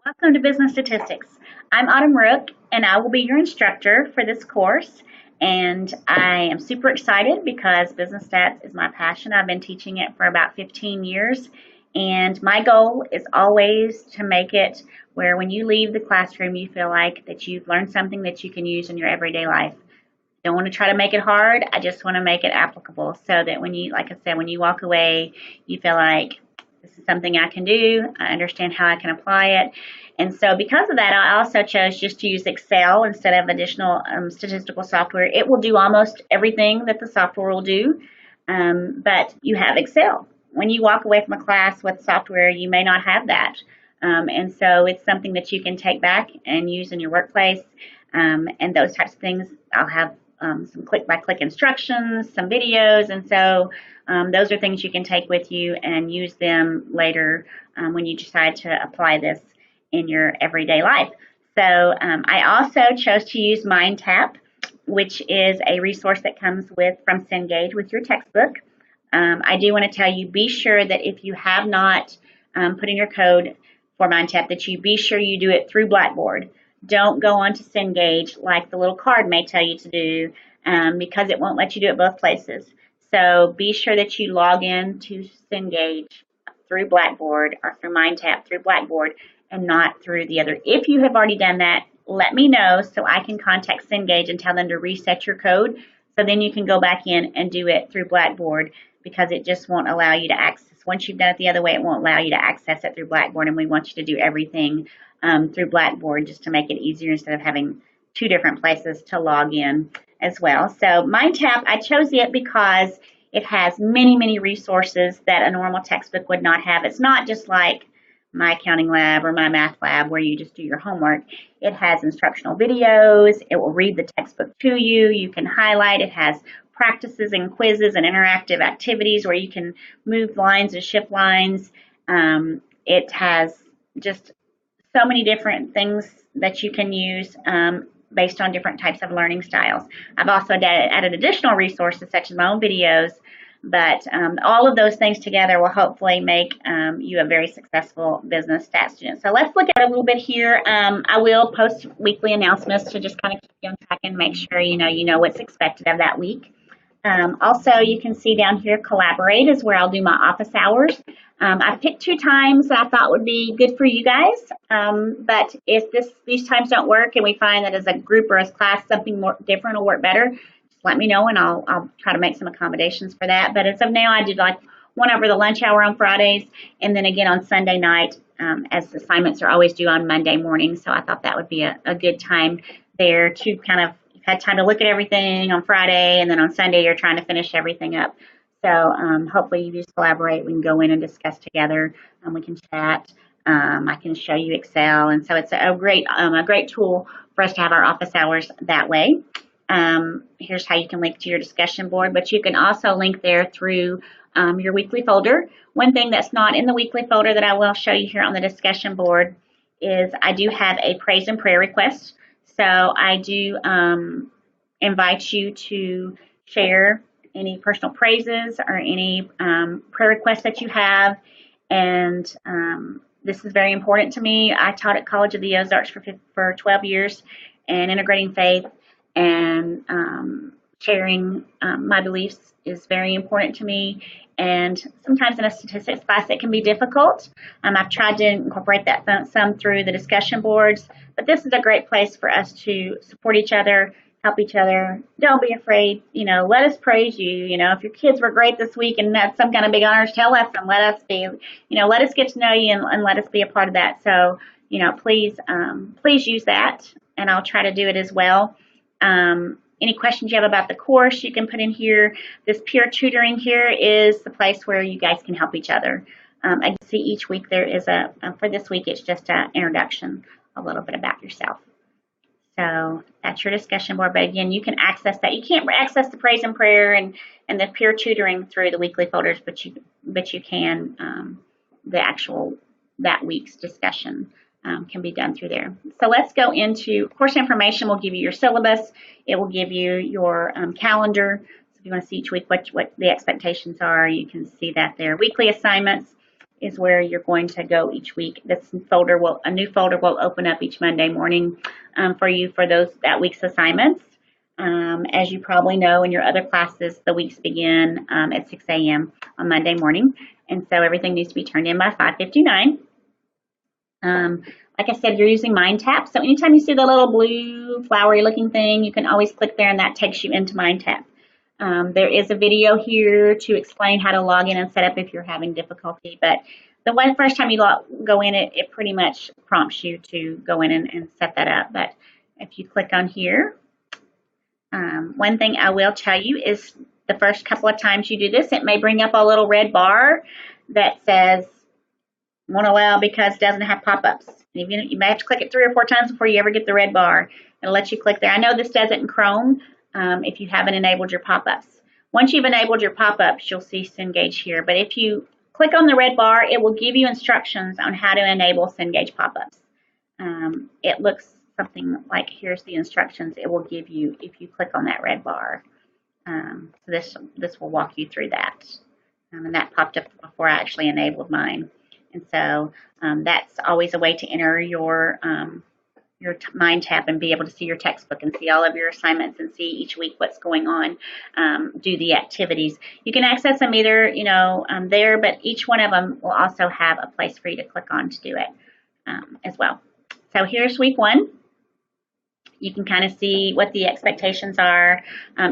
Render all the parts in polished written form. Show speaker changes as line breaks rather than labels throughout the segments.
Welcome to Business Statistics. I'm Autumn Rook, and I will be your instructor for this course. And I am super excited because business stats is my passion. I've been teaching it for about 15 years, and my goal is always to make it where when you leave the classroom, you feel like that you've learned something that you can use in your everyday life. Don't want to try to make it hard. I just want to make it applicable so that when you, like I said, when you walk away, you feel like this is something I can do. I understand how I can apply it. And so because of that, I also chose just to use Excel instead of additional statistical software. It will do almost everything that the software will do, but you have Excel. When you walk away from a class with software, you may not have that. And so it's something that you can take back and use in your workplace, and those types of things. I'll have some click-by-click instructions, some videos, and so those are things you can take with you and use them later when you decide to apply this in your everyday life. So I also chose to use MindTap, which is a resource that comes from Cengage with your textbook. I do want to tell you, be sure that if you have not put in your code for MindTap, that you be sure you do it through Blackboard. Don't go on to Cengage like the little card may tell you to do because it won't let you do it both places. So be sure that you log in to Cengage through Blackboard or through MindTap through Blackboard and not through the other. If you have already done that, let me know so I can contact Cengage and tell them to reset your code so then you can go back in and do it through Blackboard because it just won't allow you to access. Once you've done it the other way, it won't allow you to access it through Blackboard, and we want you to do everything through Blackboard just to make it easier instead of having two different places to log in as well. So MindTap, I chose it because it has many, many resources that a normal textbook would not have. It's not just like my accounting lab or my math lab where you just do your homework. It has instructional videos. It will read the textbook to you. You can highlight. It has practices and quizzes and interactive activities where you can move lines and shift lines. It has just so many different things that you can use based on different types of learning styles. I've also added additional resources such as my own videos, but all of those things together will hopefully make you a very successful business stat student. So let's look at it a little bit here. I will post weekly announcements to just kind of keep you on track and make sure you know what's expected of that week. Also, you can see down here, collaborate is where I'll do my office hours. I picked 2 times that I thought would be good for you guys, but if these times don't work and we find that as a group or as class something more different will work better, just let me know and I'll try to make some accommodations for that. But as of now, I did like one over the lunch hour on Fridays and then again on Sunday night, as assignments are always due on Monday morning. So I thought that would be a good time there to kind of had time to look at everything on Friday, and then on Sunday you're trying to finish everything up. So hopefully you just collaborate. We can go in and discuss together, and we can chat. I can show you Excel, and so it's a great tool for us to have our office hours that way. Here's how you can link to your discussion board, but you can also link there through your weekly folder. One thing that's not in the weekly folder that I will show you here on the discussion board is I do have a praise and prayer request. So I do invite you to share any personal praises or any prayer requests that you have. And this is very important to me. I taught at College of the Ozarks for 12 years and integrating faith and sharing my beliefs is very important to me. And sometimes in a statistics class, it can be difficult. I've tried to incorporate that some through the discussion boards, but this is a great place for us to support each other, help each other. Don't be afraid. Let us praise you. If your kids were great this week and that's some kind of big honors, tell us and let us be, let us get to know you and let us be a part of that. So, please use that, and I'll try to do it as well. Any questions you have about the course, you can put in here. This peer tutoring here is the place where you guys can help each other. I can see each week there is for this week, it's just an introduction, a little bit about yourself. So that's your discussion board. But again, you can access that. You can't access the praise and prayer and the peer tutoring through the weekly folders, but you can the actual that week's discussion. Can be done through there. So let's go into course information. Will give you your syllabus. It will give you your calendar. So if you want to see each week what the expectations are, you can see that there. Weekly assignments is where you're going to go each week. A new folder will open up each Monday morning for you for that week's assignments. As you probably know, in your other classes, the weeks begin at 6 a.m. on Monday morning, and so everything needs to be turned in by 5:59. Like I said, you're using MindTap, so anytime you see the little blue flowery looking thing, you can always click there, and that takes you into MindTap. There is a video here to explain how to log in and set up if you're having difficulty, but the first time you go in, it pretty much prompts you to go in and set that up. But if you click on here, one thing I will tell you is the first couple of times you do this, it may bring up a little red bar that says won't allow because it doesn't have pop-ups. You may have to click it 3 or 4 times before you ever get the red bar. It'll let you click there. I know this does it in Chrome if you haven't enabled your pop-ups. Once you've enabled your pop-ups, you'll see Cengage here. But if you click on the red bar, it will give you instructions on how to enable Cengage pop-ups. It looks something like, here's the instructions it will give you if you click on that red bar. So this will walk you through that. And that popped up before I actually enabled mine. And so that's always a way to enter your MindTap and be able to see your textbook and see all of your assignments and see each week what's going on, do the activities. You can access them either, there, but each one of them will also have a place for you to click on to do it as well. So here's week 1. You can kind of see what the expectations are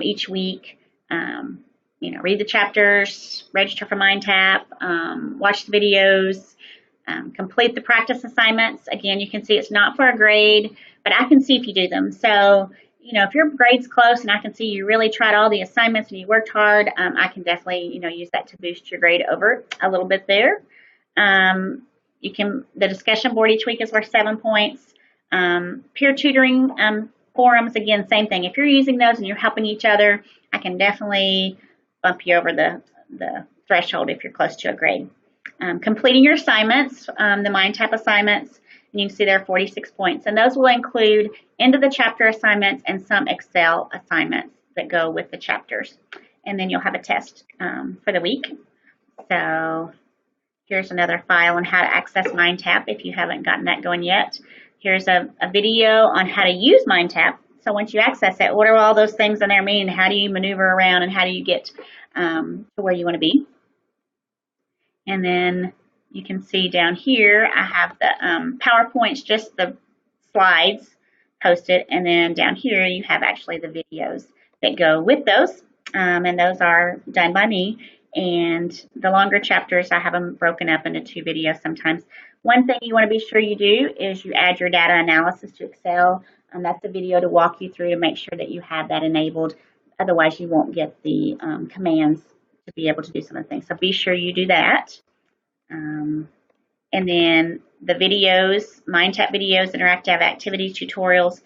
each week. Read the chapters, register for MindTap, watch the videos, complete the practice assignments. Again, you can see it's not for a grade, but I can see if you do them. So, if your grade's close and I can see you really tried all the assignments and you worked hard, I can definitely, use that to boost your grade over a little bit there. The discussion board each week is worth 7 points. Peer tutoring forums, again, same thing. If you're using those and you're helping each other, I can definitely bump you over the threshold if you're close to a grade. Completing your assignments, the MindTap assignments, and you can see there are 46 points. And those will include end of the chapter assignments and some Excel assignments that go with the chapters. And then you'll have a test for the week. So here's another file on how to access MindTap if you haven't gotten that going yet. Here's a video on how to use MindTap. So once you access it, what do all those things in there mean? How do you maneuver around and how do you get to where you want to be? And then you can see down here, I have the PowerPoints, just the slides posted. And then down here, you have actually the videos that go with those. And those are done by me. And the longer chapters, I have them broken up into 2 videos sometimes. One thing you want to be sure you do is you add your data analysis to Excel. That's a video to walk you through to make sure that you have that enabled. Otherwise, you won't get the commands to be able to do some of the things. So be sure you do that. And then the videos, MindTap videos, interactive activities, tutorials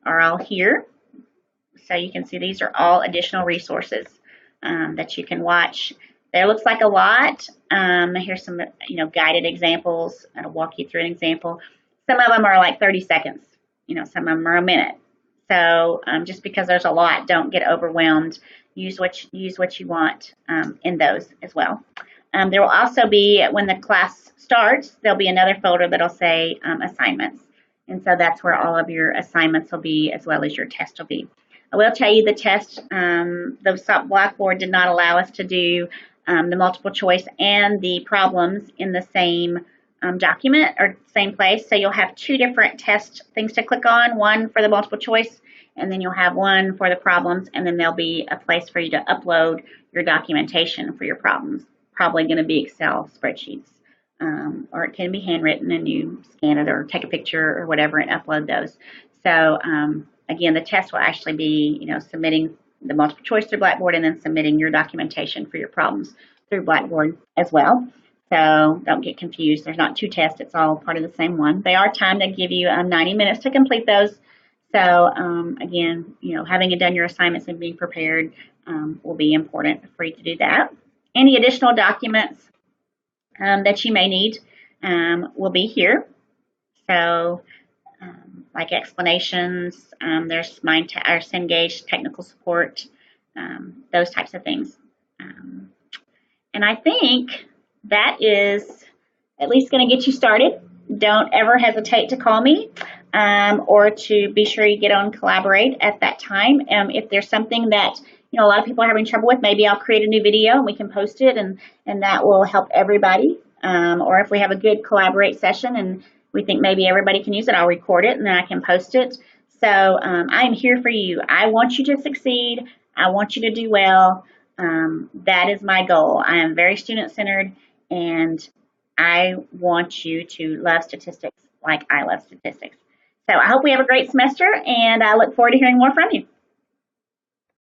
are all here. So you can see these are all additional resources that you can watch. There looks like a lot. Here's some, guided examples. I'll walk you through an example. Some of them are like 30 seconds. Some of them are a minute. So just because there's a lot, don't get overwhelmed. Use what you want in those as well. There will also be, when the class starts, there'll be another folder that'll say assignments. And so that's where all of your assignments will be as well as your test will be. I will tell you the test, the Blackboard did not allow us to do the multiple choice and the problems in the same document or same place. So you'll have 2 different test things to click on, one for the multiple choice, and then you'll have one for the problems, and then there'll be a place for you to upload your documentation for your problems. Probably going to be Excel spreadsheets, or it can be handwritten and you scan it or take a picture or whatever and upload those. So again, the test will actually be, submitting the multiple choice through Blackboard and then submitting your documentation for your problems through Blackboard as well. So don't get confused. There's not 2 tests. It's all part of the same one. They are timed to give you 90 minutes to complete those. So again, having done your assignments and being prepared will be important for you to do that. Any additional documents that you may need will be here. So like explanations, there's Cengage technical support, those types of things. And I think that is at least going to get you started. Don't ever hesitate to call me or to be sure you get on Collaborate at that time. If there's something that a lot of people are having trouble with, maybe I'll create a new video and we can post it, and that will help everybody. Or if we have a good Collaborate session and we think maybe everybody can use it, I'll record it and then I can post it. So I am here for you. I want you to succeed. I want you to do well. That is my goal. I am very student-centered, and I want you to love statistics like I love statistics. So I hope we have a great semester, and I look forward to hearing more from you.